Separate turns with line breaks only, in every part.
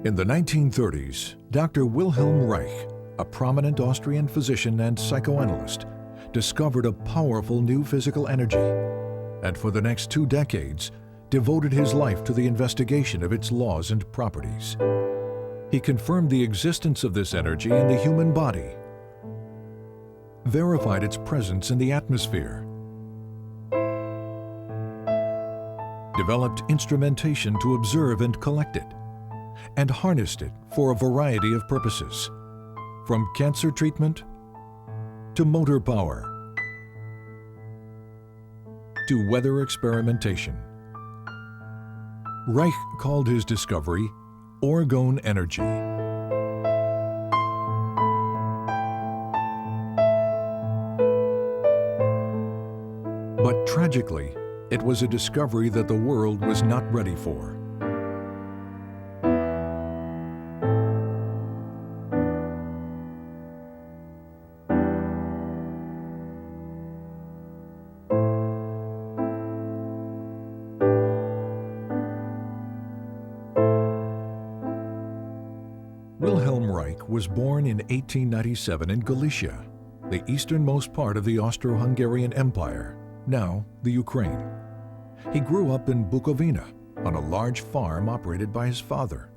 In the 1930s, Dr. Wilhelm Reich, a prominent Austrian physician and psychoanalyst, discovered a powerful new physical energy, and for the next 2 decades, devoted his life to the investigation of its laws and properties. He confirmed the existence of this energy in the human body, verified its presence in the atmosphere, developed instrumentation to observe and collect it, and harnessed it for a variety of purposes, from cancer treatment to motor power to weather experimentation. Reich called his discovery orgone energy. But tragically, it was a discovery that the world was not ready for. Wilhelm Reich was born in 1897 in Galicia, the easternmost part of the Austro-Hungarian Empire, now the Ukraine. He grew up in Bukovina on a large farm operated by his father.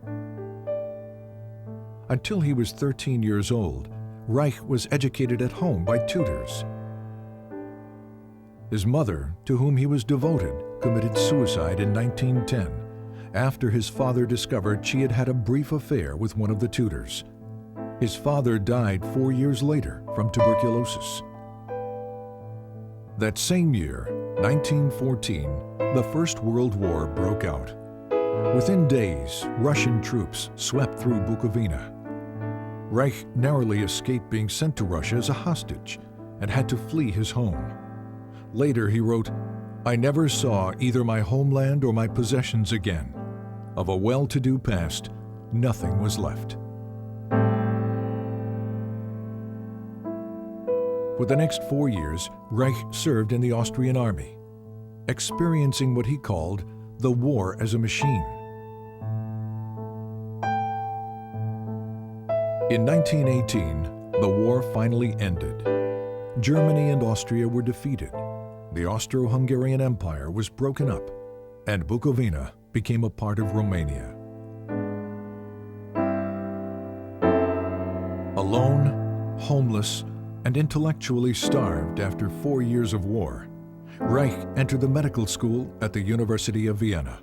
Until he was 13 years old, Reich was educated at home by tutors. His mother, to whom he was devoted, committed suicide in 1910 after his father discovered she had had a brief affair with one of the tutors. His father died 4 years later from tuberculosis. That same year, 1914, the First World War broke out. Within days, Russian troops swept through Bukovina. Reich narrowly escaped being sent to Russia as a hostage and had to flee his home. Later he wrote, "I never saw either my homeland or my possessions again. Of a well-to-do past, nothing was left." For the next 4 years, Reich served in the Austrian army, experiencing what he called the war as a machine. In 1918, the war finally ended. Germany and Austria were defeated. The Austro-Hungarian Empire was broken up, and Bukovina became a part of Romania. Alone, homeless, and intellectually starved after 4 years of war, Reich entered the medical school at the University of Vienna.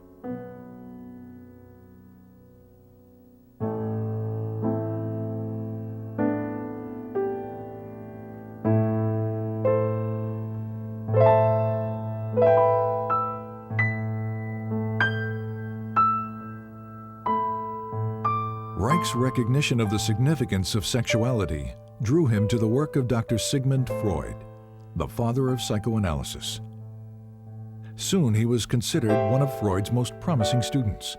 Reich's recognition of the significance of sexuality drew him to the work of Dr. Sigmund Freud, the father of psychoanalysis. Soon he was considered one of Freud's most promising students.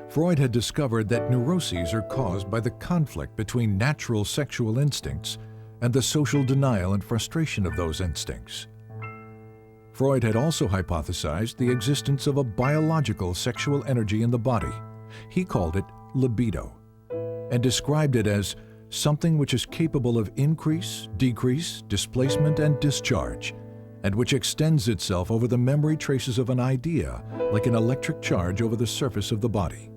Freud had discovered that neuroses are caused by the conflict between natural sexual instincts and the social denial and frustration of those instincts. Freud had also hypothesized the existence of a biological sexual energy in the body. He called it libido, and described it as something which is capable of increase, decrease, displacement, and discharge, and which extends itself over the memory traces of an idea like an electric charge over the surface of the body.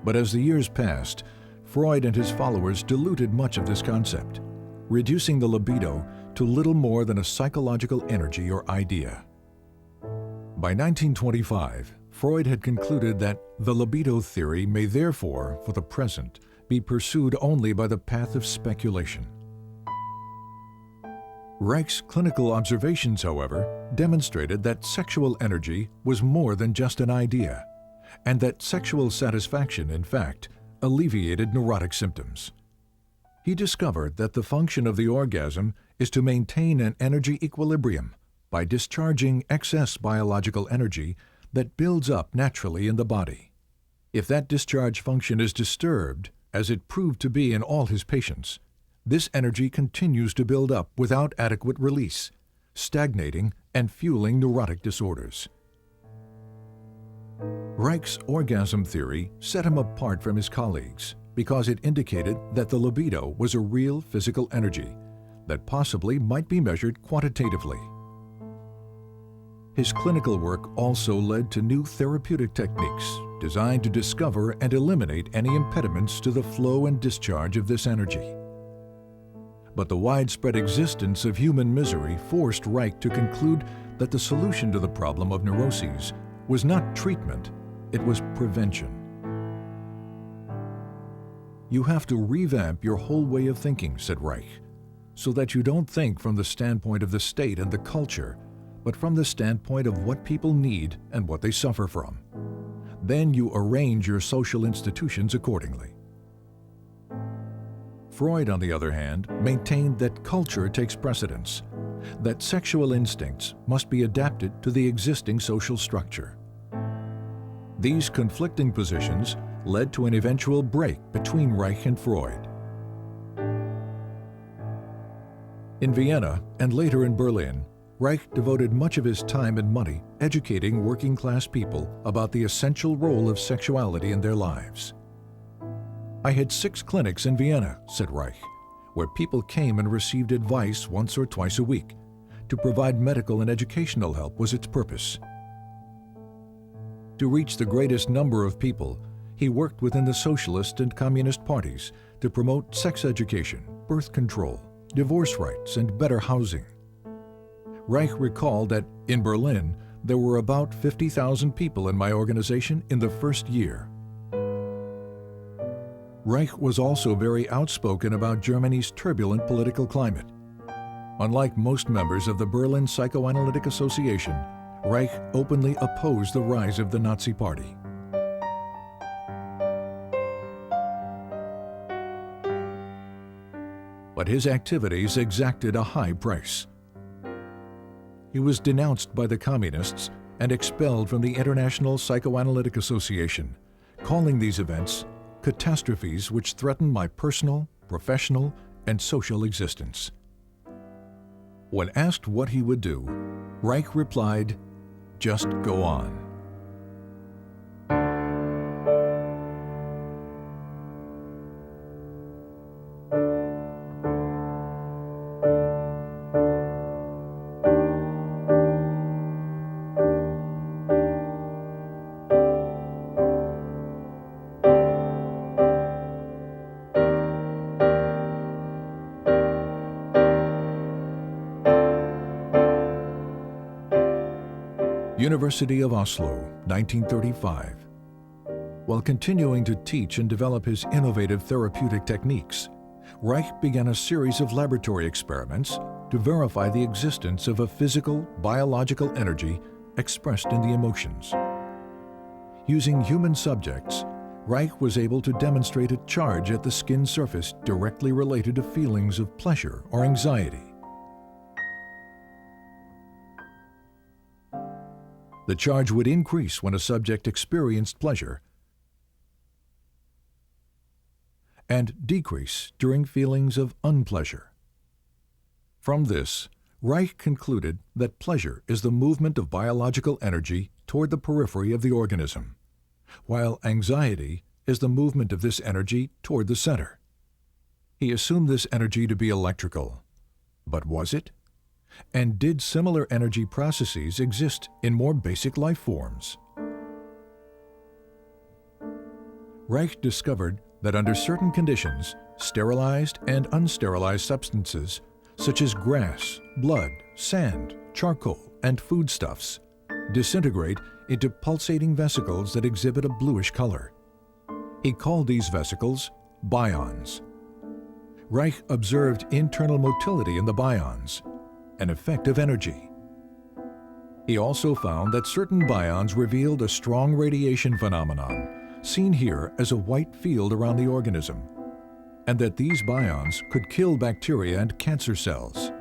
But as the years passed, Freud and his followers diluted much of this concept, reducing the libido to little more than a psychological energy or idea. By 1925, Freud had concluded that the libido theory may therefore, for the present, be pursued only by the path of speculation. Reich's clinical observations, however, demonstrated that sexual energy was more than just an idea, and that sexual satisfaction, in fact, alleviated neurotic symptoms. He discovered that the function of the orgasm is to maintain an energy equilibrium by discharging excess biological energy that builds up naturally in the body. If that discharge function is disturbed, as it proved to be in all his patients, this energy continues to build up without adequate release, stagnating and fueling neurotic disorders. Reich's orgasm theory set him apart from his colleagues because it indicated that the libido was a real physical energy that possibly might be measured quantitatively. His clinical work also led to new therapeutic techniques designed to discover and eliminate any impediments to the flow and discharge of this energy. But the widespread existence of human misery forced Reich to conclude that the solution to the problem of neuroses was not treatment, it was prevention. You have to revamp your whole way of thinking, said Reich, so that you don't think from the standpoint of the state and the culture, but from the standpoint of what people need and what they suffer from. Then you arrange your social institutions accordingly. Freud, on the other hand, maintained that culture takes precedence, that sexual instincts must be adapted to the existing social structure. These conflicting positions led to an eventual break between Reich and Freud. In Vienna and later in Berlin, Reich devoted much of his time and money educating working-class people about the essential role of sexuality in their lives. I had 6 clinics in Vienna, said Reich, where people came and received advice once or twice a week. To provide medical and educational help was its purpose. To reach the greatest number of people, he worked within the socialist and communist parties to promote sex education, birth control, divorce rights, and better housing. Reich recalled that in Berlin, there were about 50,000 people in my organization in the first year. Reich was also very outspoken about Germany's turbulent political climate. Unlike most members of the Berlin Psychoanalytic Association, Reich openly opposed the rise of the Nazi Party. But his activities exacted a high price. He was denounced by the communists and expelled from the International Psychoanalytic Association, calling these events catastrophes which threaten my personal, professional, and social existence. When asked what he would do, Reich replied, "Just go on." University of Oslo, 1935. While continuing to teach and develop his innovative therapeutic techniques, Reich began a series of laboratory experiments to verify the existence of a physical, biological energy expressed in the emotions. Using human subjects, Reich was able to demonstrate a charge at the skin surface directly related to feelings of pleasure or anxiety. The charge would increase when a subject experienced pleasure and decrease during feelings of unpleasure. From this, Reich concluded that pleasure is the movement of biological energy toward the periphery of the organism, while anxiety is the movement of this energy toward the center. He assumed this energy to be electrical. But was it? And did similar energy processes exist in more basic life forms? Reich discovered that under certain conditions, sterilized and unsterilized substances, such as grass, blood, sand, charcoal, and foodstuffs, disintegrate into pulsating vesicles that exhibit a bluish color. He called these vesicles bions. Reich observed internal motility in the bions, an effect of energy. He also found that certain bions revealed a strong radiation phenomenon, seen here as a white field around the organism, and that these bions could kill bacteria and cancer cells.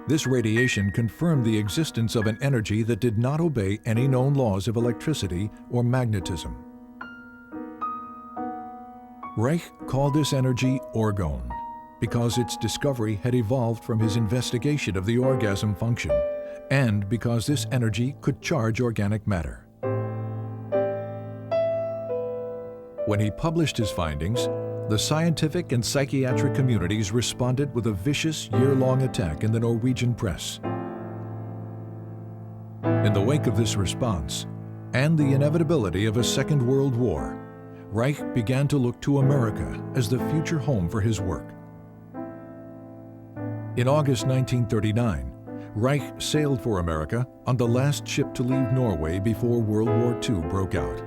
This radiation confirmed the existence of an energy that did not obey any known laws of electricity or magnetism. Reich called this energy orgone, because its discovery had evolved from his investigation of the orgasm function, and because this energy could charge organic matter. When he published his findings, the scientific and psychiatric communities responded with a vicious year-long attack in the Norwegian press. In the wake of this response, and the inevitability of a Second World War, Reich began to look to America as the future home for his work. In August 1939, Reich sailed for America on the last ship to leave Norway before World War II broke out.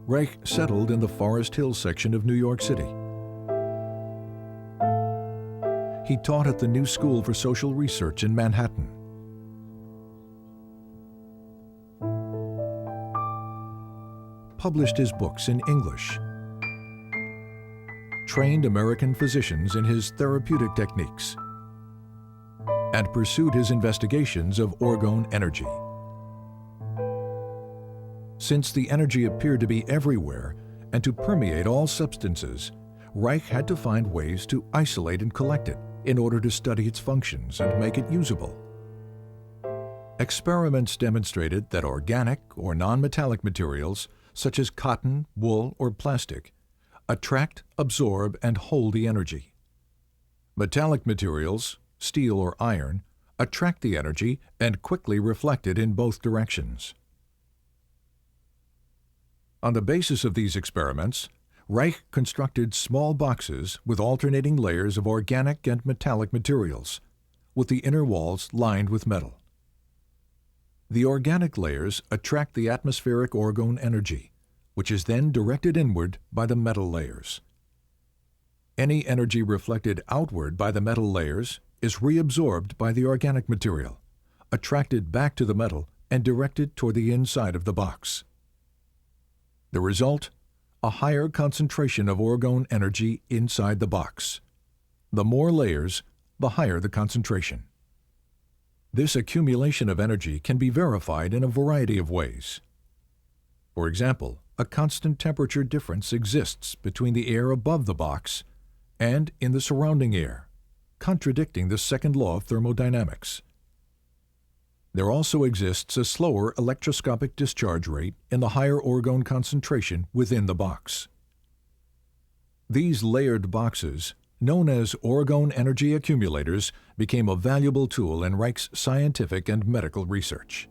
Reich settled in the Forest Hill section of New York City. He taught at the New School for Social Research in Manhattan. Published his books in English. Trained American physicians in his therapeutic techniques. And pursued his investigations of orgone energy. Since the energy appeared to be everywhere and to permeate all substances, Reich had to find ways to isolate and collect it in order to study its functions and make it usable. Experiments demonstrated that organic or non-metallic materials, such as cotton, wool, or plastic, attract, absorb, and hold the energy. Metallic materials, steel or iron, attract the energy and quickly reflect it in both directions. On the basis of these experiments, Reich constructed small boxes with alternating layers of organic and metallic materials, with the inner walls lined with metal. The organic layers attract the atmospheric orgone energy, which is then directed inward by the metal layers. Any energy reflected outward by the metal layers is reabsorbed by the organic material, attracted back to the metal, and directed toward the inside of the box. The result? A higher concentration of orgone energy inside the box. The more layers, the higher the concentration. This accumulation of energy can be verified in a variety of ways. For example, a constant temperature difference exists between the air above the box and in the surrounding air, contradicting the second law of thermodynamics. There also exists a slower electroscopic discharge rate in the higher orgone concentration within the box. These layered boxes, known as orgone energy accumulators, became a valuable tool in Reich's scientific and medical research.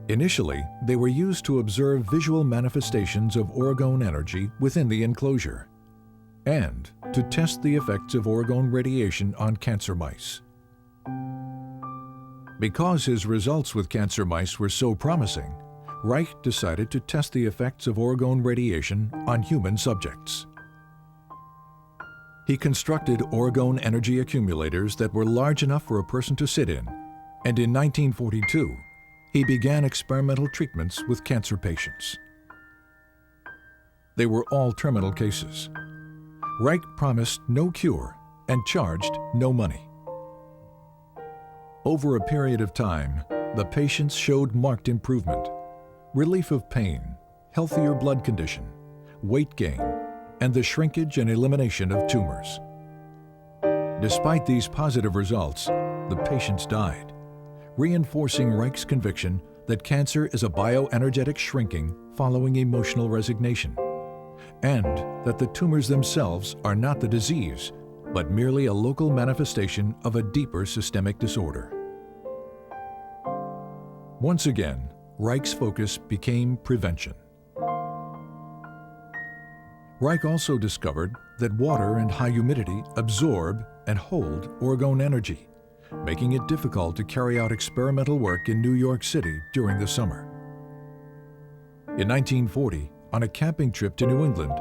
Initially, they were used to observe visual manifestations of orgone energy within the enclosure, and to test the effects of orgone radiation on cancer mice. Because his results with cancer mice were so promising, Reich decided to test the effects of orgone radiation on human subjects. He constructed orgone energy accumulators that were large enough for a person to sit in, and in 1942, he began experimental treatments with cancer patients. They were all terminal cases. Reich promised no cure and charged no money. Over a period of time, the patients showed marked improvement, relief of pain, healthier blood condition, weight gain, and the shrinkage and elimination of tumors. Despite these positive results, the patients died, reinforcing Reich's conviction that cancer is a bioenergetic shrinking following emotional resignation, and that the tumors themselves are not the disease, but merely a local manifestation of a deeper systemic disorder. Once again, Reich's focus became prevention. Reich also discovered that water and high humidity absorb and hold orgone energy, making it difficult to carry out experimental work in New York City during the summer. In 1940, on a camping trip to New England,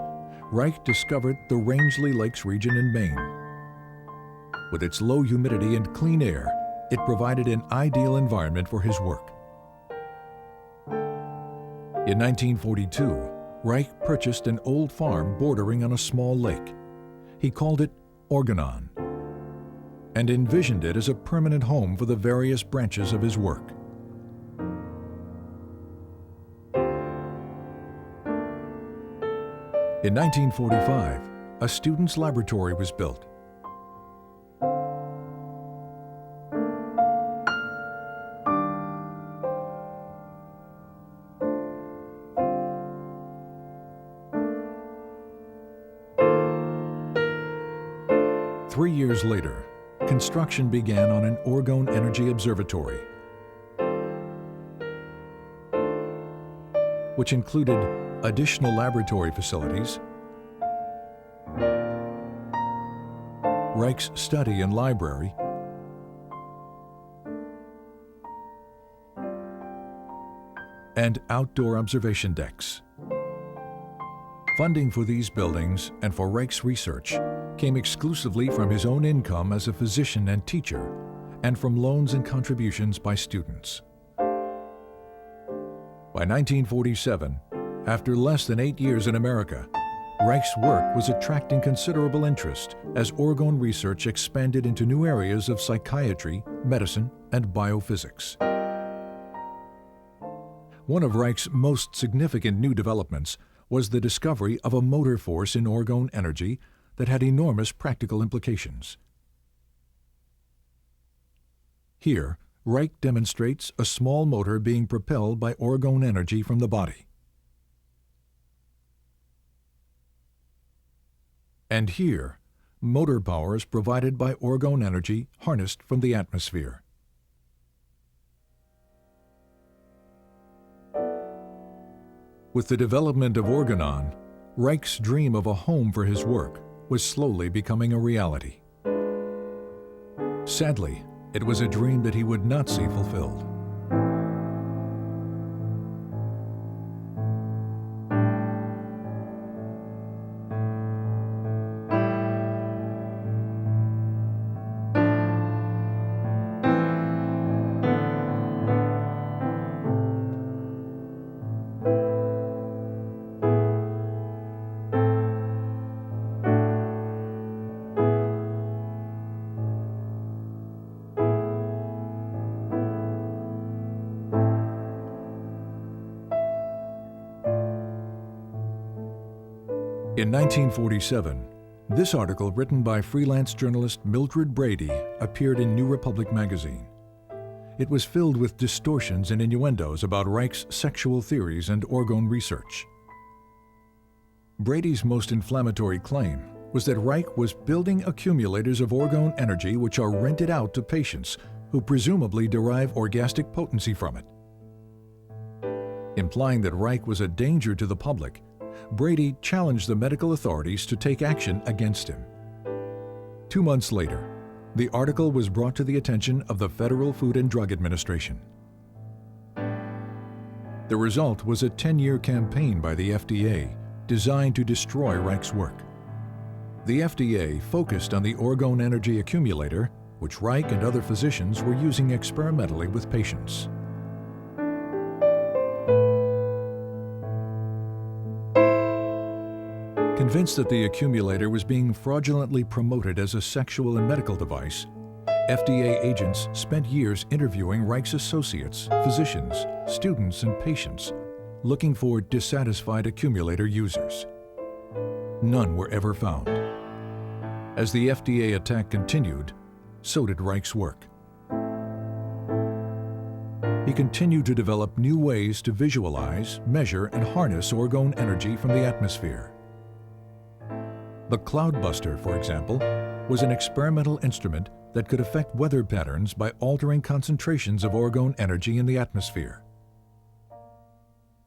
Reich discovered the Rangeley Lakes region in Maine. With its low humidity and clean air, it provided an ideal environment for his work. In 1942, Reich purchased an old farm bordering on a small lake. He called it Organon and envisioned it as a permanent home for the various branches of his work. In 1945, a student's laboratory was built. Three years later, construction began on an orgone energy observatory, which included additional laboratory facilities, Reich's study and library, and outdoor observation decks. Funding for these buildings and for Reich's research came exclusively from his own income as a physician and teacher, and from loans and contributions by students. By 1947, after less than 8 years in America, Reich's work was attracting considerable interest as orgone research expanded into new areas of psychiatry, medicine, and biophysics. One of Reich's most significant new developments was the discovery of a motor force in orgone energy that had enormous practical implications. Here, Reich demonstrates a small motor being propelled by orgone energy from the body. And here, motor power is provided by orgone energy harnessed from the atmosphere. With the development of Organon, Reich's dream of a home for his work was slowly becoming a reality. Sadly, it was a dream that he would not see fulfilled. In 1947, this article, written by freelance journalist Mildred Brady, appeared in New Republic magazine. It was filled with distortions and innuendos about Reich's sexual theories and orgone research. Brady's most inflammatory claim was that Reich was building accumulators of orgone energy which are rented out to patients who presumably derive orgastic potency from it. Implying that Reich was a danger to the public, Brady challenged the medical authorities to take action against him. 2 months later, the article was brought to the attention of the Federal Food and Drug Administration. The result was a 10-year campaign by the FDA designed to destroy Reich's work. The FDA focused on the orgone energy accumulator, which Reich and other physicians were using experimentally with patients. Convinced that the accumulator was being fraudulently promoted as a sexual and medical device, FDA agents spent years interviewing Reich's associates, physicians, students, and patients, looking for dissatisfied accumulator users. None were ever found. As the FDA attack continued, so did Reich's work. He continued to develop new ways to visualize, measure, and harness orgone energy from the atmosphere. The Cloudbuster, for example, was an experimental instrument that could affect weather patterns by altering concentrations of orgone energy in the atmosphere.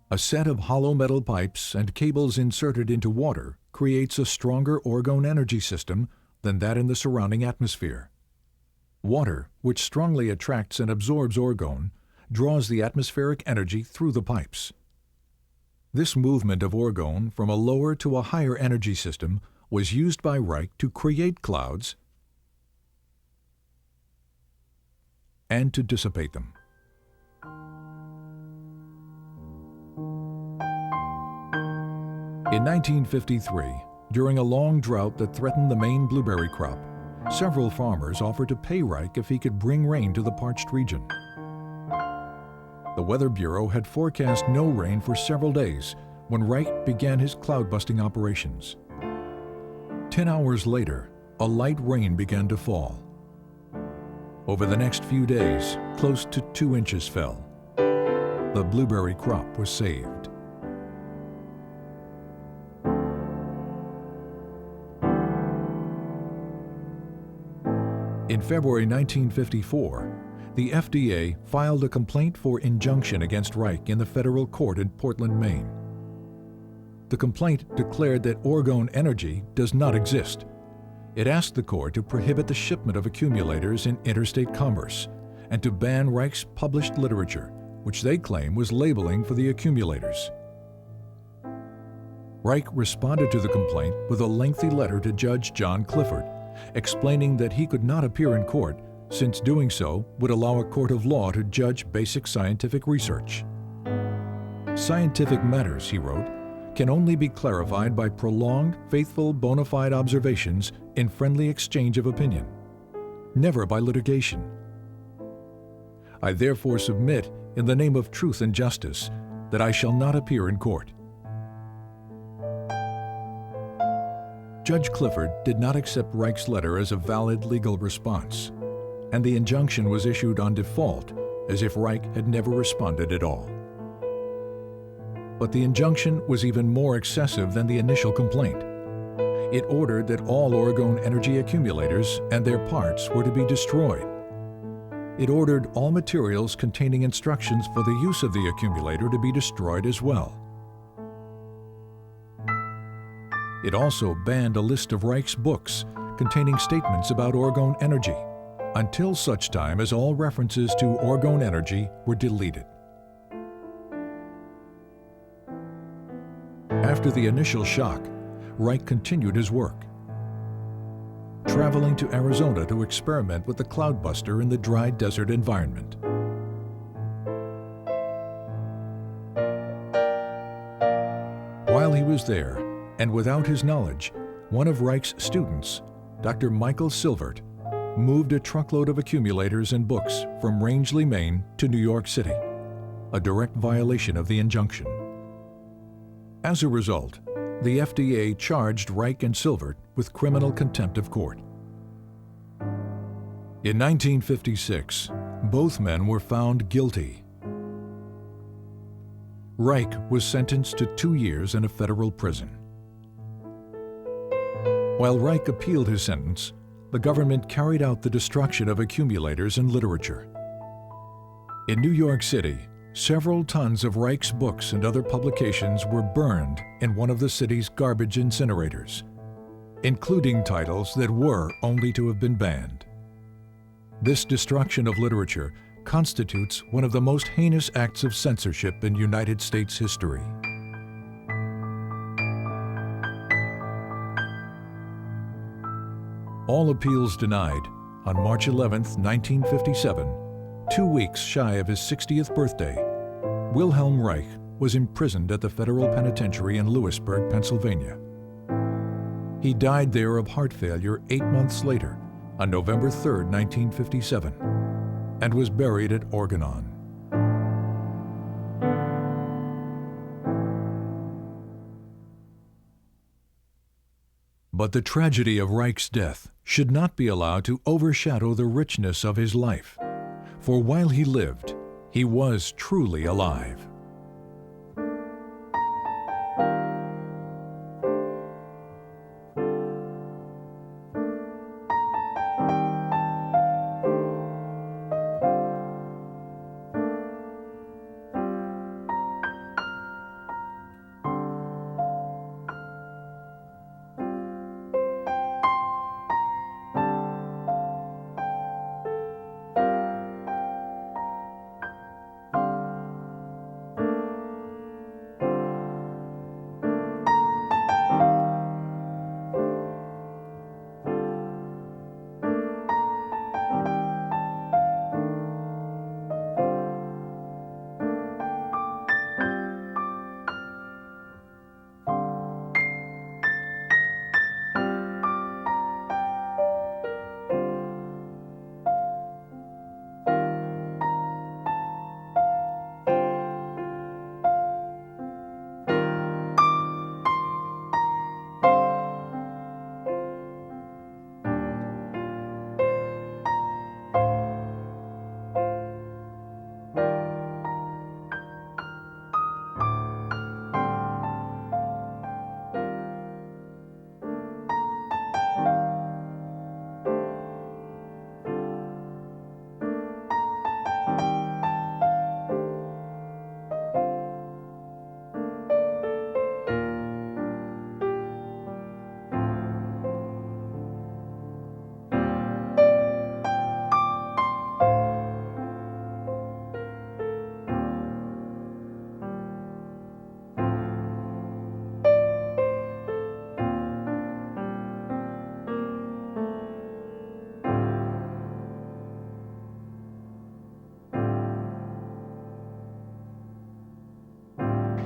A set of hollow metal pipes and cables inserted into water creates a stronger orgone energy system than that in the surrounding atmosphere. Water, which strongly attracts and absorbs orgone, draws the atmospheric energy through the pipes. This movement of orgone from a lower to a higher energy system was used by Reich to create clouds and to dissipate them. In 1953, during a long drought that threatened the Maine blueberry crop, several farmers offered to pay Reich if he could bring rain to the parched region. The Weather Bureau had forecast no rain for several days when Reich began his cloud-busting operations. 10 hours later, a light rain began to fall. Over the next few days, close to 2 inches fell. The blueberry crop was saved. In February 1954, the FDA filed a complaint for injunction against Reich in the federal court in Portland, Maine. The complaint declared that orgone energy does not exist. It asked the court to prohibit the shipment of accumulators in interstate commerce and to ban Reich's published literature, which they claim was labeling for the accumulators. Reich responded to the complaint with a lengthy letter to Judge John Clifford, explaining that he could not appear in court since doing so would allow a court of law to judge basic scientific research. Scientific matters, he wrote, can only be clarified by prolonged, faithful, bona fide observations in friendly exchange of opinion, never by litigation. I therefore submit, in the name of truth and justice, that I shall not appear in court. Judge Clifford did not accept Reich's letter as a valid legal response, and the injunction was issued on default, as if Reich had never responded at all. But the injunction was even more excessive than the initial complaint. It ordered that all orgone energy accumulators and their parts were to be destroyed. It ordered all materials containing instructions for the use of the accumulator to be destroyed as well. It also banned a list of Reich's books containing statements about orgone energy, until such time as all references to orgone energy were deleted. After the initial shock, Reich continued his work, traveling to Arizona to experiment with the cloudbuster in the dry desert environment. While he was there, and without his knowledge, one of Reich's students, Dr. Michael Silvert, moved a truckload of accumulators and books from Rangeley, Maine to New York City, a direct violation of the injunction. As a result, the FDA charged Reich and Silvert with criminal contempt of court. In 1956, both men were found guilty. Reich was sentenced to 2 years in a federal prison. While Reich appealed his sentence, the government carried out the destruction of accumulators and literature. In New York City, several tons of Reich's books and other publications were burned in one of the city's garbage incinerators, including titles that were only to have been banned. This destruction of literature constitutes one of the most heinous acts of censorship in United States history. All appeals denied, on March 11, 1957, 2 weeks shy of his 60th birthday, Wilhelm Reich was imprisoned at the federal penitentiary in Lewisburg, Pennsylvania. He died there of heart failure 8 months later, on November 3, 1957, and was buried at Organon. But the tragedy of Reich's death should not be allowed to overshadow the richness of his life, for while he lived, he was truly alive.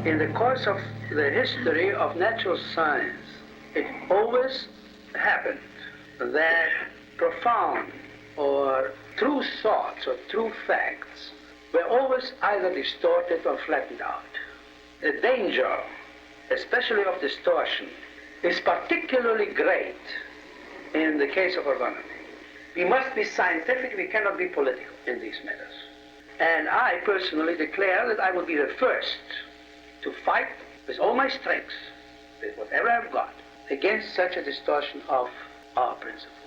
In the course of the history of natural science, it always happened that profound or true thoughts or true facts were always either distorted or flattened out. The danger, especially of distortion, is particularly great in the case of urbanity. We must be scientific, we cannot be political in these matters. And I personally declare that I will be the first to fight with all my strength, with whatever I've got, against such a distortion of our principles.